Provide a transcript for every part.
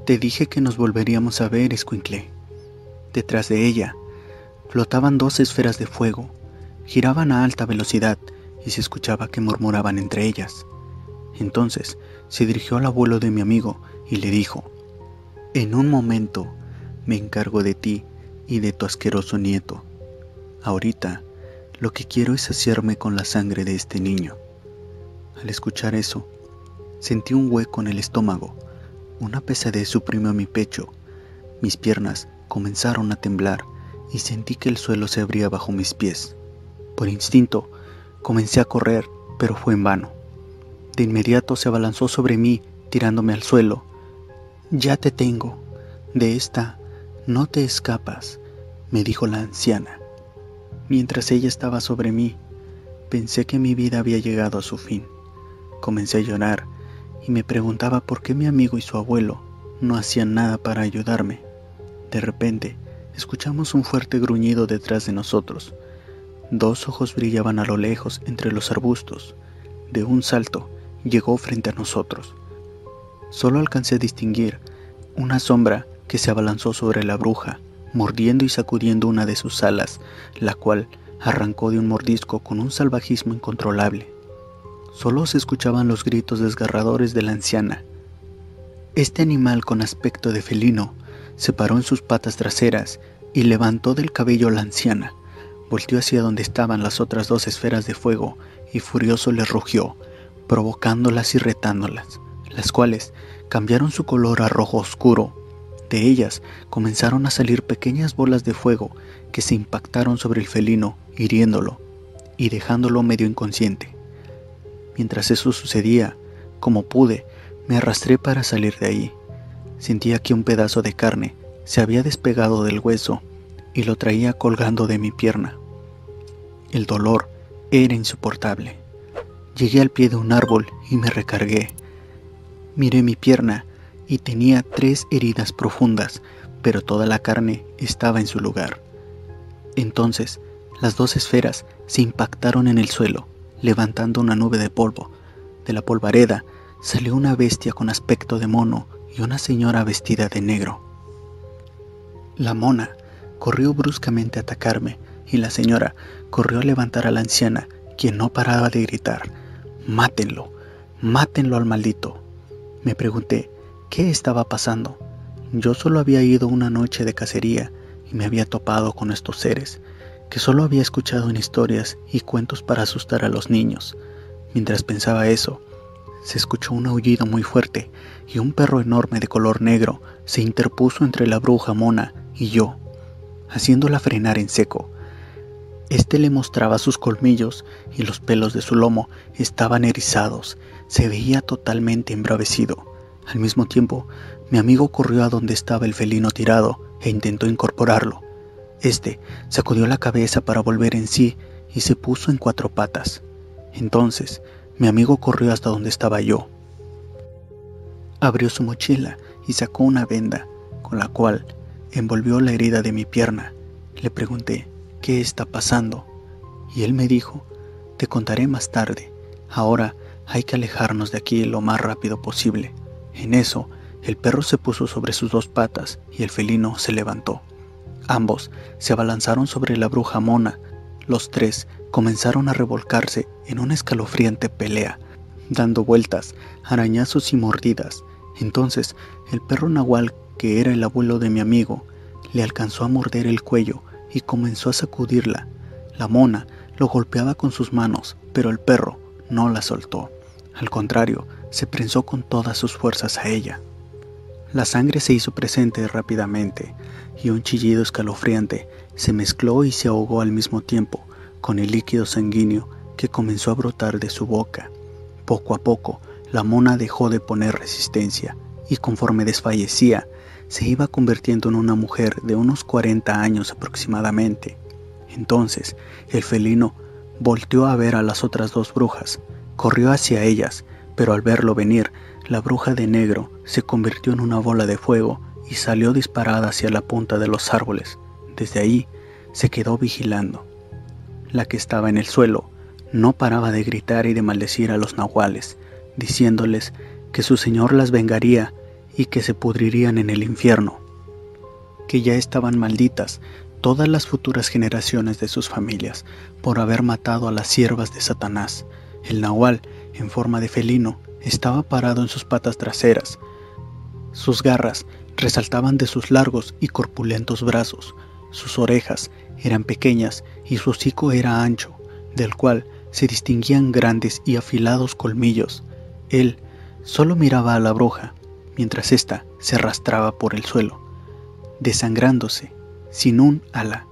Te dije que nos volveríamos a ver, escuincle. Detrás de ella flotaban dos esferas de fuego, giraban a alta velocidad y se escuchaba que murmuraban entre ellas. Entonces se dirigió al abuelo de mi amigo y le dijo: en un momento me encargo de ti y de tu asqueroso nieto. Ahorita lo que quiero es saciarme con la sangre de este niño. Al escuchar eso, sentí un hueco en el estómago, una pesadez suprimió mi pecho, mis piernas comenzaron a temblar y sentí que el suelo se abría bajo mis pies. Por instinto, comencé a correr, pero fue en vano. De inmediato se abalanzó sobre mí, tirándome al suelo. Ya te tengo, de esta no te escapas, me dijo la anciana. Mientras ella estaba sobre mí, pensé que mi vida había llegado a su fin. Comencé a llorar y me preguntaba por qué mi amigo y su abuelo no hacían nada para ayudarme. De repente, escuchamos un fuerte gruñido detrás de nosotros. Dos ojos brillaban a lo lejos entre los arbustos. De un salto, llegó frente a nosotros. Solo alcancé a distinguir una sombra que se abalanzó sobre la bruja, mordiendo y sacudiendo una de sus alas, la cual arrancó de un mordisco con un salvajismo incontrolable. Solo se escuchaban los gritos desgarradores de la anciana. Este animal con aspecto de felino se paró en sus patas traseras y levantó del cabello a la anciana. Volteó hacia donde estaban las otras dos esferas de fuego y furioso les rugió, provocándolas y retándolas, las cuales cambiaron su color a rojo oscuro. De ellas comenzaron a salir pequeñas bolas de fuego que se impactaron sobre el felino, hiriéndolo y dejándolo medio inconsciente. Mientras eso sucedía, como pude, me arrastré para salir de ahí. Sentía que un pedazo de carne se había despegado del hueso y lo traía colgando de mi pierna. El dolor era insoportable. Llegué al pie de un árbol y me recargué. Miré mi pierna y tenía 3 heridas profundas, pero toda la carne estaba en su lugar. Entonces, las dos esferas se impactaron en el suelo, levantando una nube de polvo. De la polvareda salió una bestia con aspecto de mono y una señora vestida de negro. La mona corrió bruscamente a atacarme y la señora corrió a levantar a la anciana, quien no paraba de gritar: «¡Mátenlo! ¡Mátenlo al maldito!». Me pregunté qué estaba pasando. Yo solo había ido una noche de cacería y me había topado con estos seres, que solo había escuchado en historias y cuentos para asustar a los niños. Mientras pensaba eso, se escuchó un aullido muy fuerte y un perro enorme de color negro se interpuso entre la bruja mona y yo, haciéndola frenar en seco. Este le mostraba sus colmillos y los pelos de su lomo estaban erizados. Se veía totalmente embravecido. Al mismo tiempo, mi amigo corrió a donde estaba el felino tirado e intentó incorporarlo. Este sacudió la cabeza para volver en sí y se puso en 4 patas. Entonces, mi amigo corrió hasta donde estaba yo. Abrió su mochila y sacó una venda, con la cual envolvió la herida de mi pierna. Le pregunté: «¿Qué está pasando?». Y él me dijo: «Te contaré más tarde. Ahora hay que alejarnos de aquí lo más rápido posible». En eso, el perro se puso sobre sus 2 patas y el felino se levantó. Ambos se abalanzaron sobre la bruja mona. Los 3 comenzaron a revolcarse en una escalofriante pelea, dando vueltas, arañazos y mordidas. Entonces, el perro nahual, que era el abuelo de mi amigo, le alcanzó a morder el cuello y comenzó a sacudirla. La mona lo golpeaba con sus manos, pero el perro no la soltó. Al contrario, se prensó con todas sus fuerzas a ella. La sangre se hizo presente rápidamente y un chillido escalofriante se mezcló y se ahogó al mismo tiempo con el líquido sanguíneo que comenzó a brotar de su boca. Poco a poco, la mona dejó de poner resistencia y conforme desfallecía, se iba convirtiendo en una mujer de unos 40 años aproximadamente. Entonces, el felino volteó a ver a las otras 2 brujas, corrió hacia ellas, pero al verlo venir, la bruja de negro se convirtió en una bola de fuego y salió disparada hacia la punta de los árboles. Desde ahí se quedó vigilando. La que estaba en el suelo no paraba de gritar y de maldecir a los nahuales, diciéndoles que su señor las vengaría y que se pudrirían en el infierno, que ya estaban malditas todas las futuras generaciones de sus familias por haber matado a las siervas de Satanás. El nahual, en forma de felino, estaba parado en sus patas traseras. Sus garras resaltaban de sus largos y corpulentos brazos. Sus orejas eran pequeñas y su hocico era ancho, del cual se distinguían grandes y afilados colmillos. Él solo miraba a la bruja, mientras ésta se arrastraba por el suelo, desangrándose, sin un ala,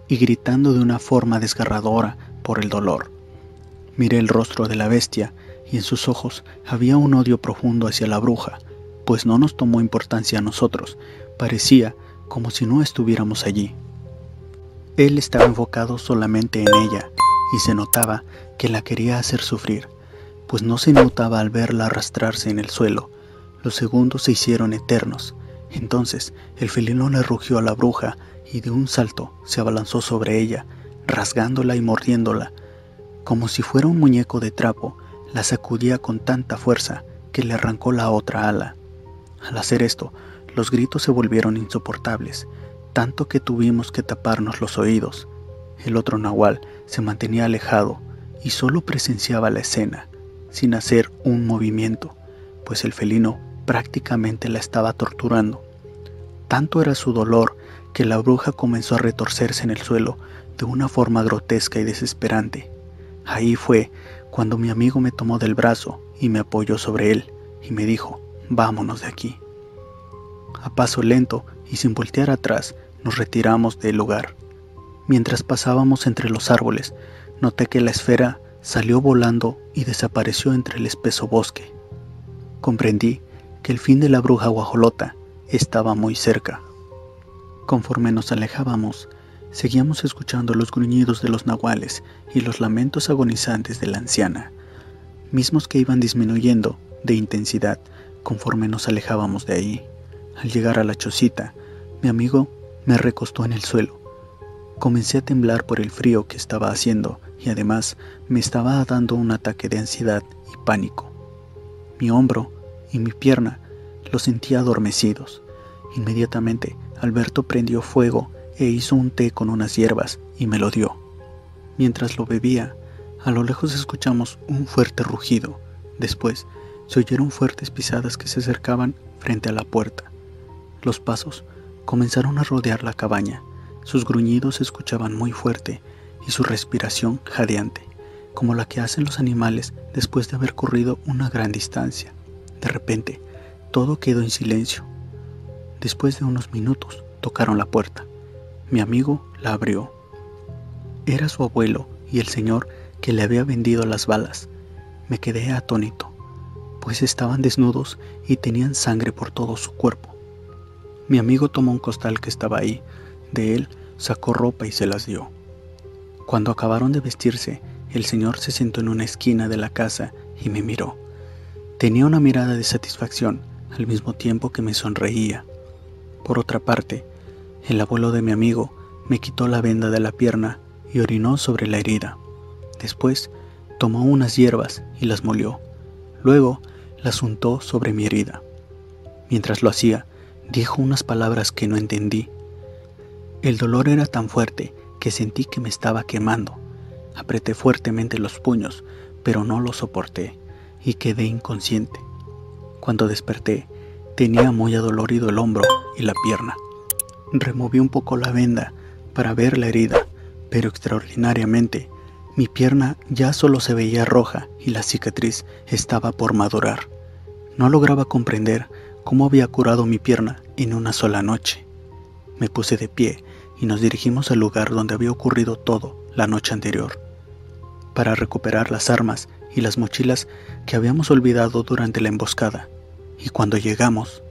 y gritando de una forma desgarradora por el dolor. Miré el rostro de la bestia, y en sus ojos había un odio profundo hacia la bruja, pues no nos tomó importancia a nosotros, parecía como si no estuviéramos allí. Él estaba enfocado solamente en ella, y se notaba que la quería hacer sufrir, pues no se notaba al verla arrastrarse en el suelo. Los segundos se hicieron eternos. Entonces el felino le rugió a la bruja y de un salto se abalanzó sobre ella, rasgándola y mordiéndola. Como si fuera un muñeco de trapo, la sacudía con tanta fuerza que le arrancó la otra ala. Al hacer esto, los gritos se volvieron insoportables, tanto que tuvimos que taparnos los oídos. El otro nahual se mantenía alejado y solo presenciaba la escena, sin hacer un movimiento, pues el felino prácticamente la estaba torturando. Tanto era su dolor que la bruja comenzó a retorcerse en el suelo de una forma grotesca y desesperante. Ahí fue cuando mi amigo me tomó del brazo y me apoyó sobre él y me dijo: «Vámonos de aquí». A paso lento y sin voltear atrás nos retiramos del lugar. Mientras pasábamos entre los árboles, noté que la esfera salió volando y desapareció entre el espeso bosque. Comprendí que el fin de la bruja guajolota estaba muy cerca. Conforme nos alejábamos, seguíamos escuchando los gruñidos de los nahuales y los lamentos agonizantes de la anciana, mismos que iban disminuyendo de intensidad conforme nos alejábamos de ahí. Al llegar a la chocita, mi amigo me recostó en el suelo. Comencé a temblar por el frío que estaba haciendo y además me estaba dando un ataque de ansiedad y pánico. Mi hombro y mi pierna los sentía adormecidos. Inmediatamente Alberto prendió fuego e hizo un té con unas hierbas y me lo dio. Mientras lo bebía, a lo lejos escuchamos un fuerte rugido. Después se oyeron fuertes pisadas que se acercaban frente a la puerta. Los pasos comenzaron a rodear la cabaña. Sus gruñidos se escuchaban muy fuerte y su respiración jadeante, como la que hacen los animales después de haber corrido una gran distancia. De repente, todo quedó en silencio. Después de unos minutos, tocaron la puerta. Mi amigo la abrió. Era su abuelo y el señor que le había vendido las balas. Me quedé atónito, pues estaban desnudos y tenían sangre por todo su cuerpo. Mi amigo tomó un costal que estaba ahí. De él sacó ropa y se las dio. Cuando acabaron de vestirse, el señor se sentó en una esquina de la casa y me miró. Tenía una mirada de satisfacción, al mismo tiempo que me sonreía. Por otra parte, el abuelo de mi amigo me quitó la venda de la pierna y orinó sobre la herida. Después, tomó unas hierbas y las molió. Luego, las untó sobre mi herida. Mientras lo hacía, dijo unas palabras que no entendí. El dolor era tan fuerte que sentí que me estaba quemando. Apreté fuertemente los puños, pero no los soporté y quedé inconsciente. Cuando desperté, tenía muy adolorido el hombro y la pierna. Removí un poco la venda para ver la herida, pero extraordinariamente, mi pierna ya solo se veía roja y la cicatriz estaba por madurar. No lograba comprender cómo había curado mi pierna en una sola noche. Me puse de pie y nos dirigimos al lugar donde había ocurrido todo la noche anterior, para recuperar las armas y las mochilas que habíamos olvidado durante la emboscada. Y cuando llegamos,